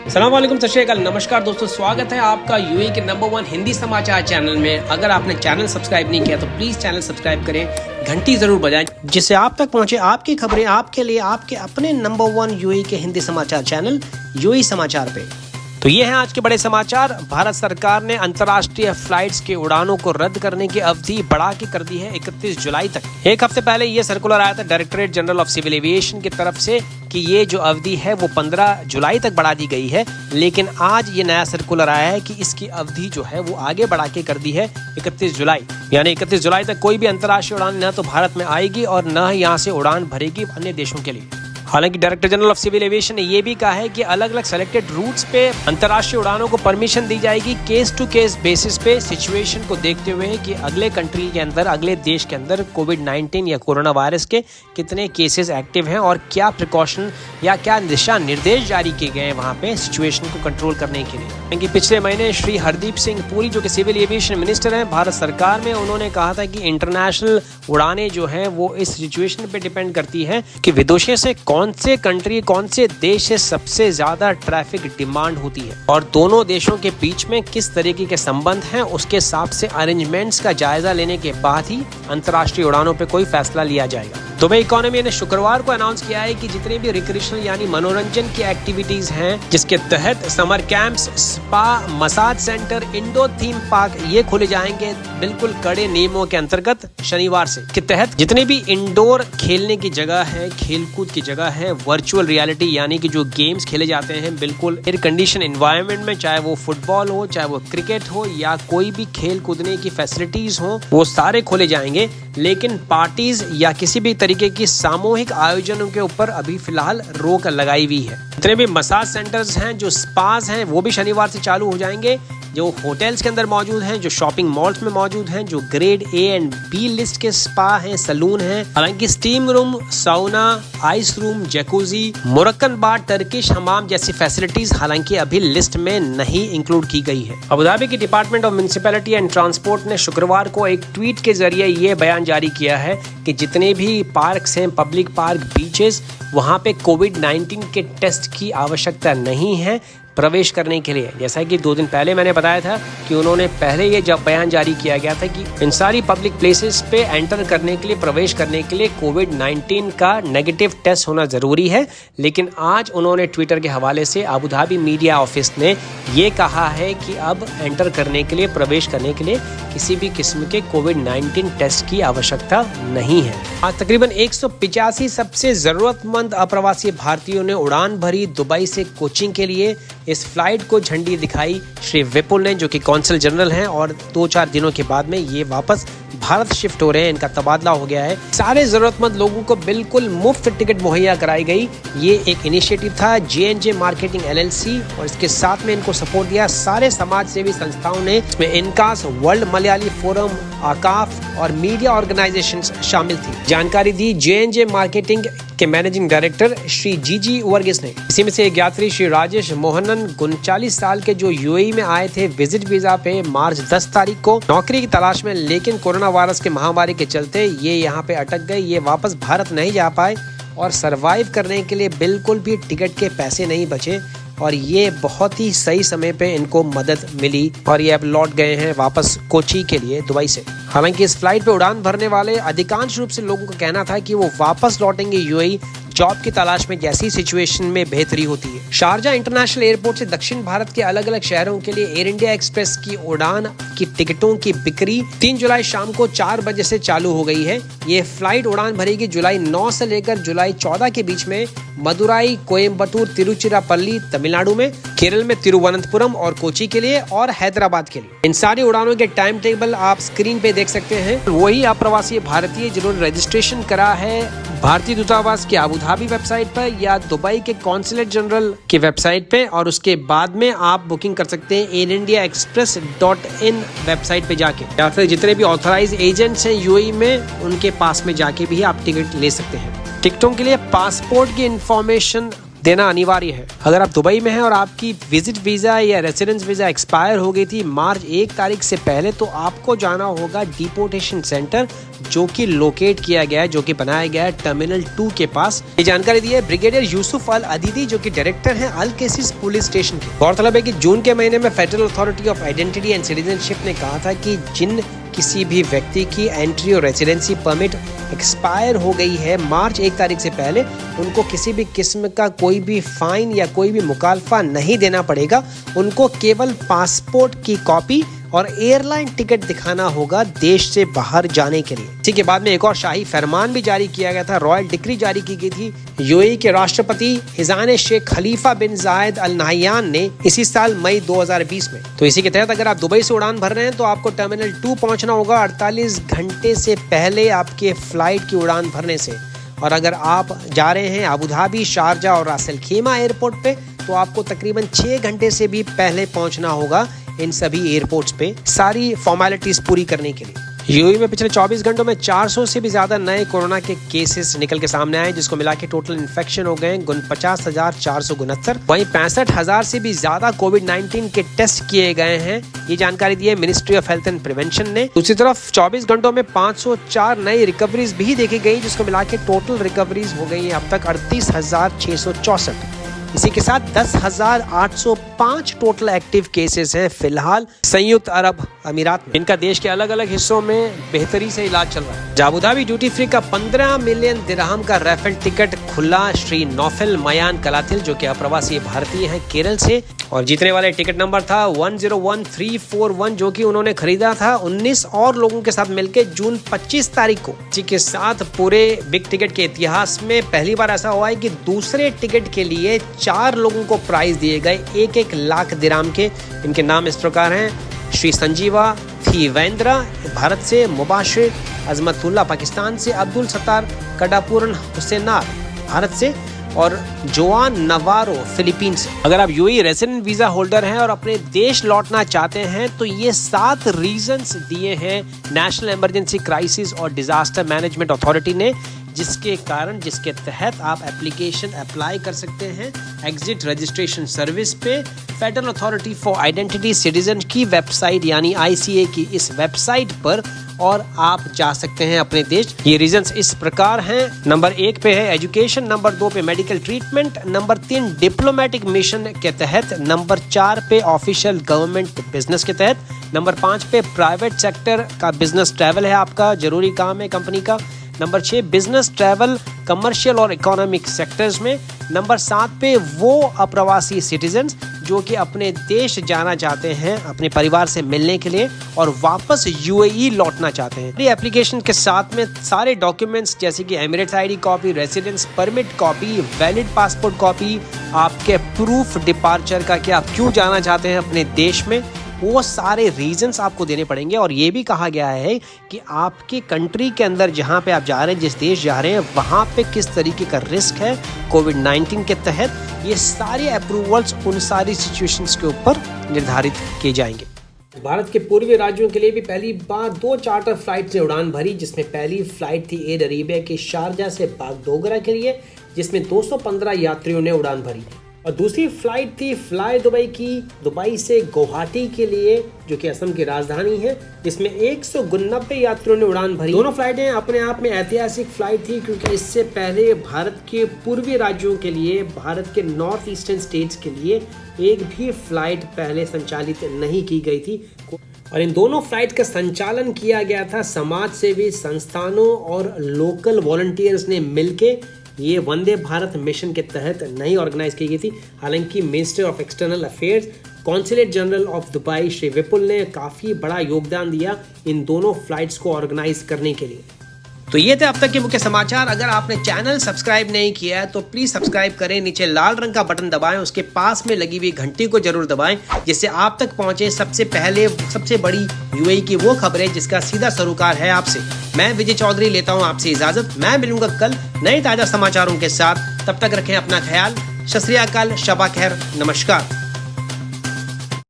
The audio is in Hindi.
अस्सलाम वालेकुम, सत श्री अकाल, नमस्कार दोस्तों, स्वागत है आपका यूएई के नंबर 1 हिंदी समाचार चैनल में। अगर आपने चैनल सब्सक्राइब नहीं किया तो प्लीज चैनल सब्सक्राइब करें, घंटी जरूर बजाएं जिससे आप तक पहुंचे आपकी खबरें आपके लिए आपके अपने नंबर 1 यूएई के हिंदी समाचार चैनल यूएई समाचार पे। तो ये हैं आज के बड़े समाचार। भारत सरकार ने अंतर्राष्ट्रीय फ्लाइट्स के उड़ानों को रद्द करने की अवधि बढ़ा के कर दी है 31 जुलाई तक। एक हफ्ते पहले ये सर्कुलर आया था directorate general of civil aviation की तरफ से कि ये जो अवधि है वो 15 जुलाई तक बढ़ा दी गई है, लेकिन आज ये नया सर्कुलर आया है कि इसकी अवधि जो है वो आगे बढ़ा के कर दी है 31 जुलाई। यानी 31 जुलाई तक कोई भी अंतर्राष्ट्रीय उड़ान न तो भारत में आएगी और न यहाँ से उड़ान भरेगी अन्य देशों के लिए। हालांकि director general of civil aviation ने यह भी कहा है कि अलग अलग सेलेक्टेड रूट्स पे अंतर्राष्ट्रीय उड़ानों को परमिशन दी जाएगी केस टू केस बेसिस पे, सिचुएशन को देखते हुए कि अगले कंट्री के अंदर, अगले देश के अंदर कोविड-19 या कोरोना वायरस के कितने केसेस एक्टिव हैं और क्या प्रिकॉशन या क्या दिशा निर्देश जारी किए गए हैं वहाँ पे सिचुएशन को कंट्रोल करने के लिए। क्योंकि पिछले महीने श्री हरदीप सिंह पुरी जो कि सिविल एविएशन मिनिस्टर हैं भारत सरकार में, उन्होंने कहा था कि इंटरनेशनल उड़ानें जो हैं वो इस सिचुएशन पे डिपेंड करती है कि विदेशों से कौन से कंट्री, कौन से देश से सबसे ज्यादा ट्रैफिक डिमांड होती है और दोनों देशों के बीच में किस तरीके के संबंध हैं, उसके हिसाब से अरेंजमेंट्स का जायजा लेने के बाद ही अंतर्राष्ट्रीय उड़ानों पे कोई फैसला लिया जाएगा। दुबई इकोनॉमी ने शुक्रवार को अनाउंस किया है कि जितने भी रिक्रिएशनल यानी मनोरंजन की एक्टिविटीज हैं, जिसके तहत summer camps, spa, massage centre, indoor theme park ये खोले जाएंगे बिल्कुल कड़े नियमों के अंतर्गत शनिवार से के तहत। जितने भी इंडोर खेलने की जगह है, खेलकूद की जगह है, वर्चुअल रियलिटी यानी कि जो गेम्स खेले जाते हैं बिल्कुल एयर कंडीशन एनवायरनमेंट में, चाहे वो फुटबॉल हो, चाहे वो क्रिकेट हो या कोई भी खेल कूदने की फैसिलिटीज हो, वो सारे खोले जाएंगे। लेकिन पार्टीज या किसी भी तरीके की सामूहिक आयोजनों के ऊपर अभी फिलहाल रोक लगाई हुई है। जितने भी मसाज सेंटर्स हैं, जो स्पास हैं, वो भी शनिवार से चालू हो जाएंगे। जो होटल्स के अंदर मौजूद हैं, जो शॉपिंग मॉल्स में मौजूद हैं, जो grade A and B list के स्पा हैं, सलून हैं। हालांकि steam room, sauna, ice room, jacuzzi, Moroccan bar, Turkish हमाम जैसी फैसिलिटीज हालांकि अभी लिस्ट में नहीं इंक्लूड की गई है। अबू धाबी की department of municipality and transport ने शुक्रवार को एक ट्वीट के जरिए ये बयान जारी किया है कि जितने भी पार्क्स हैं, पब्लिक पार्क, बीचेस, वहां पे कोविड-19 के टेस्ट की आवश्यकता नहीं है प्रवेश करने के लिए। जैसा कि 2 दिन पहले मैंने बताया था कि उन्होंने पहले ये जब बयान जारी किया गया था कि इन सारी पब्लिक प्लेसेस पे एंटर करने के लिए, प्रवेश करने के लिए कोविड-19 का नेगेटिव टेस्ट होना जरूरी है। लेकिन आज उन्होंने ट्विटर के हवाले से अबू धाबी मीडिया ऑफिस ने ये कहा है कि अब एंटर करने के लिए, प्रवेश करने के लिए किसी भी किस्म के कोविड-19 टेस्ट की आवश्यकता नहीं है। आज तकरीबन 185 सबसे जरूरतमंद अप्रवासी भारतीयों ने उड़ान भरी दुबई से कोचिंग के लिए। इस फ्लाइट को झंडी दिखाई श्री विपुल ने, जो कि कौंसल जनरल हैं, और 2-4 दिनों के बाद में ये वापस भारत शिफ्ट हो रहे हैं, इनका तबादला हो गया है। सारे जरूरतमंद लोगों को बिल्कुल मुफ्त टिकट मुहैया कराई गई। ये एक इनिशिएटिव था J&J मार्केटिंग LLC और इसके साथ में इनको सपोर्ट दिया सारे समाज सेवी संस्थाओं ने। इसमें इनकास, वर्ल्ड मलयाली फोरम, आकाफ और मीडिया ऑर्गेनाइजेशंस शामिल थी। जानकारी दी J&J मार्केटिंग के मैनेजिंग डायरेक्टर श्री जीजी वर्गीस ने। इसी में से एक यात्री श्री राजेश मोहनन 39 साल के, जो यूएई में आए थे विजिट वीजा पे मार्च 10 तारीख को नौकरी की तलाश में, लेकिन कोरोना वायरस के महामारी के चलते ये यहाँ पे अटक गए। ये वापस भारत नहीं जा पाए और सरवाइव करने के लिए बिल्कुल भी टिकट के पैसे नहीं बचे और ये बहुत ही सही समय पे इनको मदद मिली और ये अब लौट गए हैं वापस कोची के लिए दुबई से। हालांकि इस फ्लाइट पे उड़ान भरने वाले अधिकांश रूप से लोगों का कहना था कि वो वापस लौटेंगे यूएई जॉब की तलाश में जैसी सिचुएशन में बेहतरी होती है। शारजा इंटरनेशनल एयरपोर्ट से दक्षिण भारत के अलग अलग शहरों के लिए एयर इंडिया एक्सप्रेस की उड़ान की टिकटों की बिक्री 3 जुलाई शाम को 4 बजे से चालू हो गई है। ये फ्लाइट उड़ान भरेगी जुलाई 9 से लेकर जुलाई 14 के बीच में मदुराई, कोयम्बटूर, तिरुचिरापल्ली तमिलनाडु में, केरल में तिरुवनंतपुरम और कोची के लिए और हैदराबाद के लिए। इन सारी उड़ानों के टाइम टेबल आप स्क्रीन पे देख सकते हैं। वही अप्रवासी भारतीय जिन्होंने रजिस्ट्रेशन करा है भारतीय दूतावास की अबू धाबी वेबसाइट पर या दुबई के कॉन्सुलेट जनरल की वेबसाइट पे, और उसके बाद में आप बुकिंग कर सकते हैं airindiaexpress.in वेबसाइट पे जाके, या फिर जितने भी ऑथराइज एजेंट्स हैं यूएई में उनके पास में जाके भी आप टिकट ले सकते हैं। टिकटों के लिए पासपोर्ट की इंफॉर्मेशन देना अनिवार्य है। अगर आप दुबई में हैं और आपकी विजिट वीजा या रेसिडेंस वीजा एक्सपायर हो गई थी मार्च 1 तारीख से पहले, तो आपको जाना होगा डिपोर्टेशन सेंटर, जो कि लोकेट किया गया है, जो कि बनाया गया है टर्मिनल 2 के पास। ये जानकारी दी है ब्रिगेडियर यूसुफ अल अदीदी, जो कि डायरेक्टर हैं अल केसिस पुलिस स्टेशन के। गौरतलब है कि जून के महीने में federal authority of identity and citizenship ने कहा था कि जिन किसी भी व्यक्ति की एंट्री और रेजिडेंसी परमिट एक्सपायर हो गई है मार्च 1 तारीख से पहले, उनको किसी भी किस्म का कोई भी फाइन या कोई भी मुकालफा नहीं देना पड़ेगा। उनको केवल पासपोर्ट की कॉपी और एयरलाइन टिकट दिखाना होगा देश से बाहर जाने के लिए। इसी के बाद में एक और शाही फरमान भी जारी किया गया था, रॉयल डिक्री जारी की गई थी। यूएई के राष्ट्रपति हिजान शेख खलीफा बिन जायद अल नहयान ने इसी साल मई 2020 में। तो इसी के तहत अगर आप दुबई से उड़ान भर रहे हैं तो आपको टर्मिनल 2 पहुंचना होगा 48 घंटे से पहले आपके फ्लाइट की उड़ान भरने से। और अगर आप जा रहे हैं अबू धाबी, शारजा और रास अल खीमा एयरपोर्ट पे, तो आपको तकरीबन 6 घंटे से भी पहले पहुंचना होगा इन सभी एयरपोर्ट्स पे सारी फॉर्मेलिटीज पूरी करने के लिए। यूएई में पिछले 24 घंटों में 400 से भी ज्यादा नए कोरोना के केसेस निकल के सामने आए, जिसको मिला के टोटल इन्फेक्शन हो गए 49,469। वहीं 65,000 से भी ज्यादा कोविड-19 के टेस्ट किए गए हैं। ये जानकारी दी है ministry of health and prevention ने। दूसरी तरफ 24 घंटों में 504 नई रिकवरीज भी देखी गई, जिसको मिला के टोटल रिकवरीज हो गई अब तक 38,664। इसी के साथ 10,805 टोटल एक्टिव केसेस हैं फिलहाल संयुक्त अरब अमीरात में। इनका देश के अलग अलग हिस्सों में बेहतरी से इलाज चल रहा है। अबू धाबी ड्यूटी फ्री का 15 मिलियन दिरहम का राफेल टिकट खुला श्री नौफल मयान कलाथिल, जो कि अप्रवासी भारतीय हैं केरल से, और जीतने वाले टिकट नंबर था 101341, जो कि उन्होंने खरीदा था 19 और लोगों के साथ मिलकर जून 25 तारीख को। इसी के साथ पूरे बिग टिकट के इतिहास में पहली बार ऐसा हुआ है कि दूसरे टिकट के लिए 4 लोगों को प्राइज दिए गए 1-1 लाख दिरहम के। इनके नाम इस प्रकार हैं: श्री संजीवा थीवेंद्रा भारत से, मुबाशिर अजमतुल्ला पाकिस्तान से, अब्दुल सत्तार कडापुरन हुसैनार भारत से और जोआन नवारो फिलीपीन से। अगर आप यूएई रेजिडेंट वीजा होल्डर हैं और अपने देश लौटना चाहते हैं तो ये 7 रीजंस दिए हैं नेशनल इमरजेंसी क्राइसिस और डिजास्टर मैनेजमेंट अथॉरिटी ने, जिसके तहत आप एप्लीकेशन अप्लाई कर सकते हैं एग्जिट रजिस्ट्रेशन सर्विस पे federal authority for identity citizen की वेबसाइट यानी ICA की इस वेबसाइट पर, और आप जा सकते हैं अपने देश। ये रीजंस इस प्रकार हैं: नंबर 1 पे है एजुकेशन, नंबर 2 पे medical treatment, number 3 diplomatic mission के तहत, नंबर 4 पे ऑफिशियल गवर्नमेंट बिजनेस के तहत, नंबर 5 पे प्राइवेट सेक्टर का बिजनेस ट्रैवल है, आपका जरूरी काम है कंपनी का, नंबर 6 बिजनेस ट्रैवल कमर्शियल और इकोनॉमिक सेक्टर्स में, नंबर 7 पे वो अप्रवासी सिटीजन्स जो कि अपने देश जाना चाहते हैं अपने परिवार से मिलने के लिए और वापस यूएई लौटना चाहते हैं। ये एप्लीकेशन के साथ में सारे डॉक्यूमेंट्स जैसे कि Emirates ID copy, residence permit copy, valid passport copy, आपके प्रूफ डिपार्चर का कि आप क्यों जाना चाहते हैं अपने देश में, वो सारे रीजंस आपको देने पड़ेंगे। और ये भी कहा गया है कि आपके कंट्री के अंदर जहाँ पे आप जा रहे हैं, जिस देश जा रहे हैं, वहाँ पे किस तरीके का रिस्क है कोविड-19 के तहत, ये सारे अप्रूवल्स उन सारी सिचुएशंस के ऊपर निर्धारित किए जाएंगे। भारत के पूर्वी राज्यों के लिए भी पहली बार 2 चार्टर फ्लाइट से उड़ान भरी, जिसमें पहली फ्लाइट थी एयर अरेबिया के शारजा से बागडोगरा के लिए, जिसमें 215 यात्रियों ने उड़ान भरी, और दूसरी फ्लाइट थी फ्लाई दुबई की, दुबई से गुवाहाटी के लिए, जो कि असम की राजधानी है, जिसमें 189 यात्रियों ने उड़ान भरी। दोनों फ्लाइटें अपने आप में ऐतिहासिक फ्लाइट थी, क्योंकि इससे पहले भारत के पूर्वी राज्यों के लिए, भारत के नॉर्थ ईस्टर्न स्टेट्स के लिए एक भी फ्लाइट पहले संचालित नहीं की गई थी। और इन दोनों फ्लाइट का संचालन किया गया था समाज सेवी संस्थानों और लोकल वॉलंटियर्स ने मिलके। ये वंदे भारत मिशन के तहत नहीं ऑर्गेनाइज की गई थी। हालांकि minister of external affairs, consulate general of Dubai Shri Vipul ने काफी बड़ा योगदान दिया इन दोनों फ्लाइट्स को ऑर्गेनाइज करने के लिए। तो ये थे अब तक के मुख्य समाचार। अगर आपने चैनल सब्सक्राइब नहीं किया है तो प्लीज सब्सक्राइब करें, नीचे लाल रंग का बटन दबाएं, उसके पास में लगी हुई घंटी को जरूर दबाएं, जिससे आप तक पहुंचे सबसे पहले सबसे बड़ी यूएई की वो खबरें जिसका सीधा सरोकार है आपसे। मैं विजय चौधरी लेता हूं आपसे इजाजत। मैं मिलूंगा कल नए ताजा समाचारों के साथ। तब तक रखें अपना ख्याल। सत श्री अकाल, शबा खैर, नमस्कार।